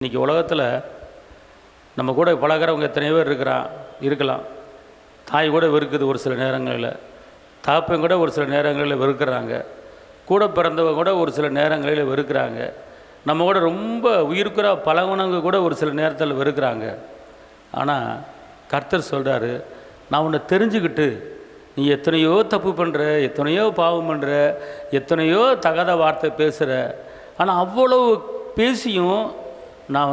இன்றைக்கி உலகத்தில் நம்ம கூட பழகிறவங்க எத்தனையோ பேர் இருக்கலாம். தாய் கூட வெறுக்குது ஒரு சில நேரங்களில், தாப்பன் கூட ஒரு சில நேரங்களில் வெறுக்கிறாங்க, கூட பிறந்தவங்க கூட ஒரு சில நேரங்களில் வெறுக்கிறாங்க, நம்ம கூட ரொம்ப உயிருக்குற பழகுனவங்க கூட ஒரு சில நேரத்தில் வெறுக்கிறாங்க. ஆனால் கர்த்தர் சொல்கிறாரு, நான் உன்னை தெரிஞ்சுக்கிட்டு நீ எத்தனையோ தப்பு பண்ணுற, எத்தனையோ பாவம் பண்ணுற, எத்தனையோ தகாத வார்த்தை பேசுகிற, ஆனால் அவ்வளவு பேசியும் நான்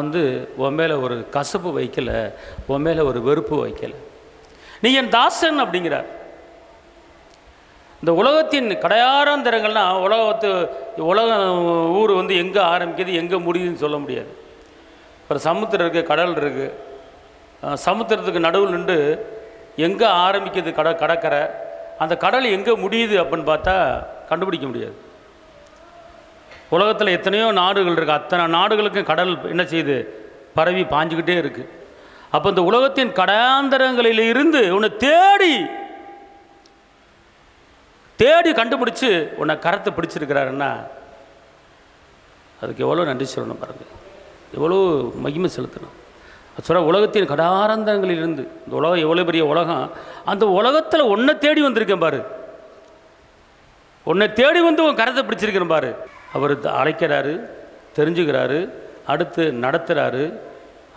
உன் மேலே ஒரு கசப்பு வைக்கலை, உன் மேலே ஒரு வெறுப்பு வைக்கலை, நீ என் தாசன் அப்படிங்கிறார். இந்த உலகத்தின் கடையாரந்தரங்கள்னால் உலகம் ஊர் எங்கே ஆரம்பிக்குது எங்கே முடியுதுன்னு சொல்ல முடியாது. ஒரு சமுத்திரம் இருக்குது, கடல் இருக்குது, சமுத்திரத்துக்கு நடுவில் நின்று எங்கே ஆரம்பிக்குது கடற்கரை, அந்த கடல் எங்கே முடியுது அப்படின்னு பார்த்தா கண்டுபிடிக்க முடியாது. உலகத்தில் எத்தனையோ நாடுகள் இருக்குது, அத்தனை நாடுகளுக்கும் கடல் என்ன செய்யுது, பரவி பாஞ்சுக்கிட்டே இருக்குது. அப்போ இந்த உலகத்தின் கடாந்தரங்களில் இருந்து உன்னை தேடி கண்டுபிடிச்சு உன்னை கரத்தை பிடிச்சிருக்கிறாருன்னா அதுக்கு எவ்வளோ நன்றி சொல்லணும் பாருங்கள், எவ்வளோ மகிமை செலுத்தணும். சொல்ல உலகத்தின் கடாரந்தரங்களிலிருந்து, இந்த உலகம் எவ்வளோ பெரிய உலகம், அந்த உலகத்தில் உன்னை தேடி வந்திருக்கேன் பாரு, உன்னை தேடி உன் கரத்தை பிடிச்சிருக்கிறேன் பாரு. அவர் அழைக்கிறாரு, தெரிஞ்சுக்கிறாரு, அடுத்து நடத்துகிறாரு,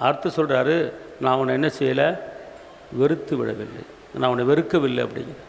அடுத்து சொல்கிறாரு, நான் உன்னை என்ன செய்யலை, வெறுத்து விடவில்லை, நான் உன்னை வெறுக்கவில்லை அப்படிங்கிற.